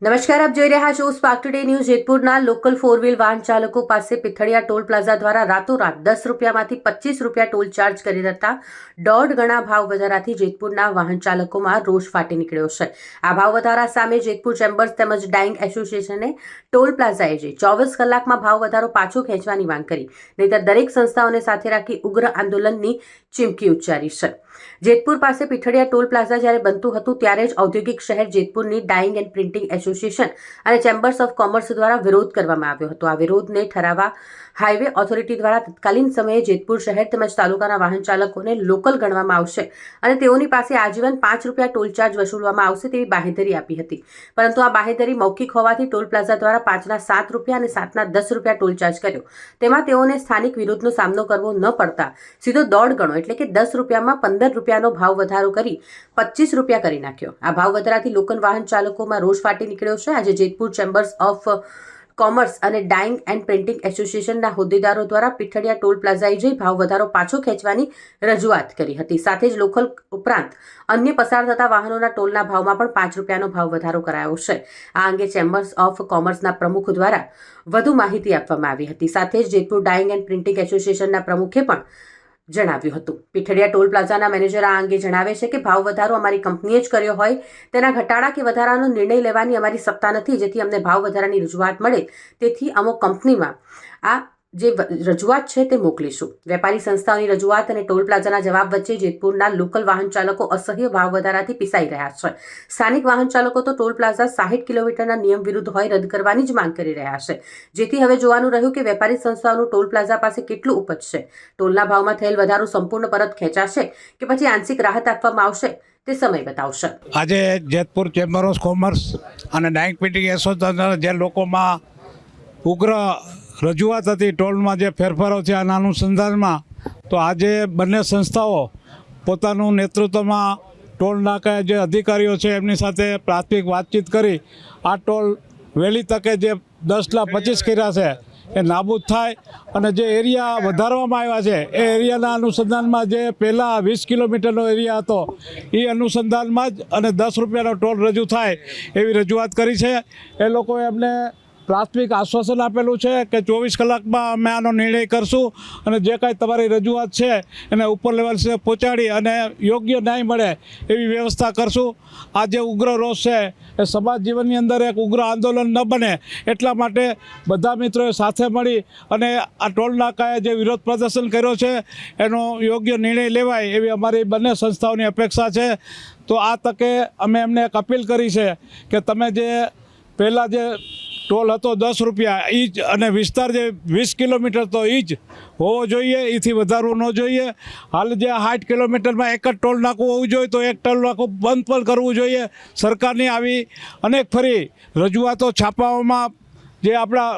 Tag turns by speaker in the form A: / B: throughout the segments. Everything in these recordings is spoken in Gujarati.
A: નમસ્કાર, આપ જોઈ રહ્યા છો સ્પાર્ક ટુડે ન્યૂઝ. જેતપુરના લોકલ ફોર વ્હીલ વાહન ચાલકો પાસે પિથળિયા ટોલ પ્લાઝા દ્વારા રાતોરાત 10 રૂપિયામાંથી 25 રૂપિયા ટોલ ચાર્જ કરી દેતા દોઢ ગણા ભાવ વધારાથી જેતપુરના વાહન ચાલકોમાં રોષ ફાટી નીકળ્યો છે. આ ભાવ વધારા સામે જેતપુર ચેમ્બર્સ તેમજ ડાઇંગ એસોસિએશને ટોલ પ્લાઝાએ 24 કલાકમાં ભાવ વધારો પાછો ખેંચવાની માંગ કરી, નહીંતર દરેક સંસ્થાઓને સાથે રાખી ઉગ્ર આંદોલનની ચીમકી ઉચ્ચારી છે. જેતપુર પાસે પિથળિયા ટોલ પ્લાઝા જ્યારે બનતું હતું ત્યારે જ ઔદ્યોગિક શહેર જેતપુરની ડાઇંગ એન્ડ પ્રિન્ટિંગ એસોસિએશન અને ચેમ્બર્સ ઓફ કોમર્સ દ્વારા વિરોધ કરવામાં આવ્યો હતો. આ વિરોધને ઠરાવવા હાઈવે ઓથોરિટી દ્વારા તત્કાલીન સમયે જેતપુર શહેર તેમજ તાલુકાના વાહન ચાલકોને લોકલ ગણવામાં આવશે અને તેઓની પાસે આજીવન 5 રૂપિયા ટોલ ચાર્જ વસૂલવામાં આવશે તેવી બાહેધરી આપી હતી. પરંતુ આ બાહેધરી મૌખિક હોવાથી ટોલ પ્લાઝા દ્વારા 5ના 7 રૂપિયા અને 7ના 10 રૂપિયા ટોલ ચાર્જ કર્યો. તેમાં તેઓને સ્થાનિક વિરોધનો સામનો કરવો ન પડતા સીધો દોઢ ગણો એટલે કે 10 રૂપિયામાં 15 રૂપિયાનો ભાવ વધારો કરી 25 રૂપિયા કરી નાખ્યો. આ ભાવ વધારાથી લોકલ વાહન ચાલકોમાં રોષ ફાટી નીકળ્યો છે. આજે જેતપુર ચેમ્બર્સ ઓફ કોમર્સ અને ડાઇંગ એન્ડ પ્રિન્ટિંગ એસોસિએશનના હોદ્દેદારો દ્વારા પિથળિયા ટોલ પ્લાઝાએ જઈ ભાવ વધારો પાછો ખેંચવાની રજૂઆત કરી હતી. સાથે જ લોકલ ઉપરાંત અન્ય પસાર થતા વાહનોના ટોલના ભાવમાં પણ 5 રૂપિયાનો ભાવ વધારો કરાયો છે. આ અંગે ચેમ્બર્સ ઓફ કોમર્સના પ્રમુખ દ્વારા વધુ માહિતી આપવામાં આવી હતી. સાથે જ જેતપુર ડાઇંગ એન્ડ પ્રિન્ટિંગ એસોસિએશનના પ્રમુખે પણ જણાવ્યું હતું. પિથળિયા ટોલ પ્લાઝાના મેનેજર આ અંગે જણાવે છે કે ભાવ વધારો અમારી કંપનીએ જ કર્યો હોય, તેના ઘટાડા કે વધારાનો નિર્ણય લેવાની અમારી સત્તા નથી. જેથી અમને ભાવ વધારાની રજૂઆત મળે તેથી અમુક કંપનીમાં આ જે રજૂઆત છે તે મોકલીશું. વેપારી સંસ્થાઓની રજૂઆત અને ટોલ પ્લાઝાના જવાબ વચ્ચે જેતપુરના લોકલ વાહન ચાલકો અસહ્ય ભાવ વધારાથી પીસાઈ રહ્યા છે. સ્થાનિક વાહન ચાલકો તો ટોલ પ્લાઝા 60 કિલોમીટરના નિયમ વિરુદ્ધ હોય રદ કરવાની જ માંગ કરી રહ્યા છે. જેથી હવે જોવાનું રહ્યું કે વેપારી સંસ્થાઓનું ટોલ પ્લાઝા પાસે કેટલું ઉપજશે. ટોલના ભાવમાં થયેલ વધારો સંપૂર્ણ પરત ખેંચાશે કે પછી આંશિક રાહત આપવામાં આવશે તે સમય બતાવશે.
B: આજે જેતપુર ચેમ્બર ઓફ કોમર્સ અને ડાઇંગ પ્રિન્ટિંગ એસોસિએશન જે લોકોમાં ઉગ્ર રજૂઆત હતી ટોલમાં જે ફેરફારો છે આના અનુસંધાનમાં, તો આજે બંને સંસ્થાઓ પોતાનું નેતૃત્વમાં ટોલ નાકા જે અધિકારીઓ છે એમની સાથે પ્રાથમિક વાતચીત કરી આ ટોલ વહેલી તકે જે 10/25 કર્યા છે એ નાબૂદ થાય અને જે એરિયા વધારવામાં આવ્યા છે એ એરિયાના અનુસંધાનમાં જે પહેલાં 20 કિલોમીટરનો એરિયા હતો એ અનુસંધાનમાં જ અને 10 રૂપિયાનો ટોલ રજૂ થાય એવી રજૂઆત કરી છે. એ લોકોએ એમને પ્રાથમિક આશ્વાસન આપેલું છે કે 24 કલાકમાં અમે આનો નિર્ણય કરશું અને જે કાંઈ તમારી રજૂઆત છે એને ઉપર લેવલ સુધી પહોંચાડી અને યોગ્ય ન્યાય મળે એવી વ્યવસ્થા કરશું. આ જે ઉગ્ર રોષ છે એ સમાજ જીવનની અંદર એક ઉગ્ર આંદોલન ન બને એટલા માટે બધા મિત્રોએ સાથે મળી અને આ ટોલ નાકાએ જે વિરોધ પ્રદર્શન કર્યો છે એનો યોગ્ય નિર્ણય લેવાય એવી અમારી બંને સંસ્થાઓની અપેક્ષા છે. તો આ તકે અમે એમને એક અપીલ કરી છે કે તમે જે પહેલાં જે ટોલ હતો 10 રૂપિયા એ જ અને વિસ્તાર જે 20 કિલોમીટર તો એ જ હોવો જોઈએ, એથી વધારવું ન જોઈએ. હાલ જે 60 કિલોમીટરમાં એક જ ટોલ નાકું હોવું જોઈએ તો એક ટોલ નાકું બંધ પણ કરવું જોઈએ. સરકારની આવી અનેક ફરી રજૂઆતો છાપાઓમાં જે આપણા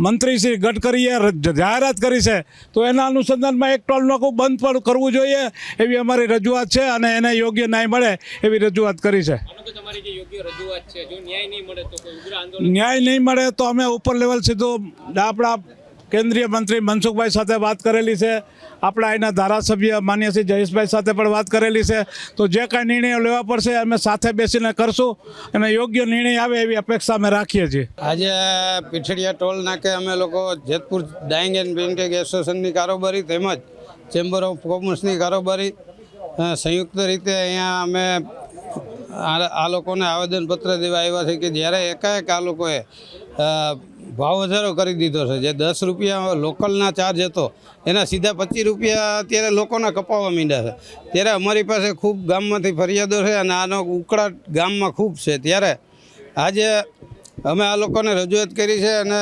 B: મંત્રી શ્રી ગડકરીએ જાહેરાત કરી છે તો એના અનુસંધાનમાં એક ટોલ નાકું બંધ પણ કરવું જોઈએ એવી અમારી રજૂઆત છે અને એને યોગ્ય ન્યાય મળે એવી રજૂઆત કરી છે. ન્યાય નહીં મળે તો અમે ઉપર લેવલ સીધું આપણા કેન્દ્રીય મંત્રી મનસુખભાઈ સાથે વાત કરેલી છે, આપણા અહીંના ધારાસભ્ય માન્ય શ્રી જયેશભાઈ સાથે પણ વાત કરેલી છે. તો જે કાંઈ નિર્ણયો લેવા પડશે અમે સાથે બેસીને કરશું અને યોગ્ય નિર્ણય આવે એવી અપેક્ષા અમે રાખીએ છીએ.
C: આજે પીઠડિયા ટોલ નાકે અમે લોકો જેતપુર ડાઇંગ એન્ડ પ્રિન્ટિંગ એસોસિએશનની કારોબારી તેમજ ચેમ્બર ઓફ કોમર્સની કારોબારી સંયુક્ત રીતે અહીંયા અમે આ લોકોને આવેદનપત્ર દેવા આવ્યા છે કે જ્યારે એકાએક આ લોકોએ ભાવ વધારો કરી દીધો છે. જે 10 રૂપિયા લોકલના ચાર્જ હતો એના સીધા 25 રૂપિયા અત્યારે લોકોના કપાવવા માંડ્યા છે. ત્યારે અમારી પાસે ખૂબ ગામમાંથી ફરિયાદો છે અને આનો ઉકળાટ ગામમાં ખૂબ છે. ત્યારે આજે અમે આ લોકોને રજૂઆત કરી છે અને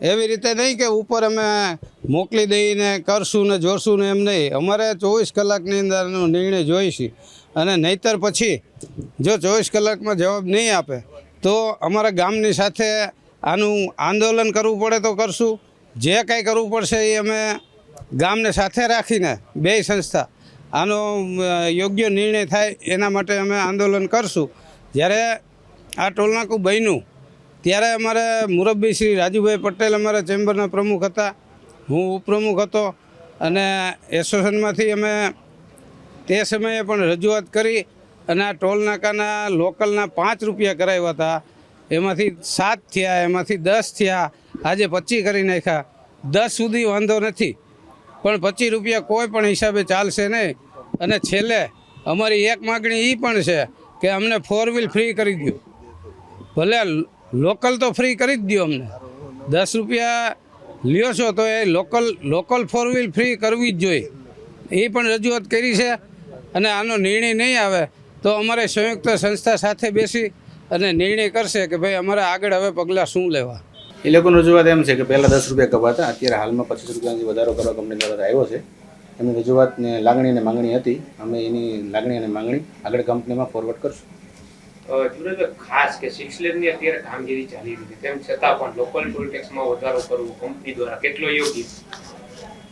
C: એવી રીતે નહીં કે ઉપર અમે મોકલી દઈને કરશું ને જોશું ને એમ નહીં. અમારે 24 કલાકની અંદરનો નિર્ણય જોઈશે અને નહીંતર પછી જો 24 કલાકમાં જવાબ નહીં આપે તો અમારા ગામની સાથે આનું આંદોલન કરવું પડે તો કરશું. જે કાંઈ કરવું પડશે એ અમે ગામને સાથે રાખીને બે સંસ્થા આનો યોગ્ય નિર્ણય થાય એના માટે અમે આંદોલન કરશું. જ્યારે આ ટોલનાકું બન્યું ત્યારે અમારે મુરબ્બી શ્રી રાજુભાઈ પટેલ અમારા ચેમ્બરના પ્રમુખ હતા, હું ઉપપ્રમુખ હતો અને એસોસિએશનમાંથી અમે તે સમયે પણ રજૂઆત કરી અને આ ટોલ નાકાના લોકલના 5 રૂપિયા કરાવ્યા હતા, એમાંથી 7 થયા, એમાંથી 10 થયા, આજે 25 કરી નાખ્યા. 10 સુધી વાંધો નથી, પણ 25 રૂપિયા કોઈ પણ હિસાબે ચાલશે નહીં. અને છેલ્લે અમારી એક માગણી એ પણ છે કે અમને 4 વ્હીલ ફ્રી કરી દો. ભલે લોકલ તો ફ્રી કરી જ દો અમને. 10 રૂપિયા લ્યો છો તો એ લોકલ 4 વ્હીલ ફ્રી કરવી જ જોઈએ. એ પણ રજૂઆત કરી છે. અને આનો નિર્ણય નહીં આવે તો અમારે સંયુક્ત સંસ્થા સાથે બેસી અને નિર્ણય કરશે કે ભાઈ અમારે આગળ હવે પગલાં શું લેવા.
D: એ લોકોની રજૂઆત એમ છે કે પહેલાં 10 રૂપિયા કપાતા, અત્યારે હાલમાં 25 રૂપિયાથી વધારો કરવા કંપની દ્વારા આવ્યો છે. એમની રજૂઆતને લાગણી અને માંગણી હતી. અમે એની લાગણી અને માંગણી આગળ કંપનીમાં ફોરવર્ડ કરશું.
E: જુનાગઢ ખાસ કે 6 લેનની અત્યારે કામગીરી ચાલી રહી છે, તેમ છતાં પણ લોકલ ટોલ ટેક્સમાં વધારો કરવો કંપની દ્વારા કેટલો યોગ્ય?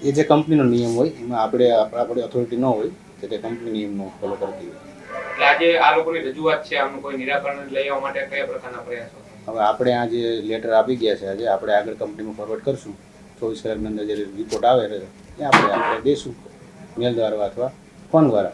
D: એ જે કંપનીનો નિયમ હોય એમાં આપણી ઓથોરિટી ન હોય, તો તે કંપની નિયમનો ફોલો કરતી હોય.
E: એટલે આજે આ લોકોની રજૂઆત છે, આમનું કોઈ નિરાકરણ લઈ આવવા માટે કયા પ્રકારના પ્રયાસો?
D: હવે આપણે આ જે લેટર આપી ગયા છે આજે આપણે આગળ કંપનીમાં ફોરવર્ડ કરશું. 24 કલાકની અંદર જે રિપોર્ટ આવે એ આપણે દઈશું, મેલ દ્વારા અથવા ફોન દ્વારા.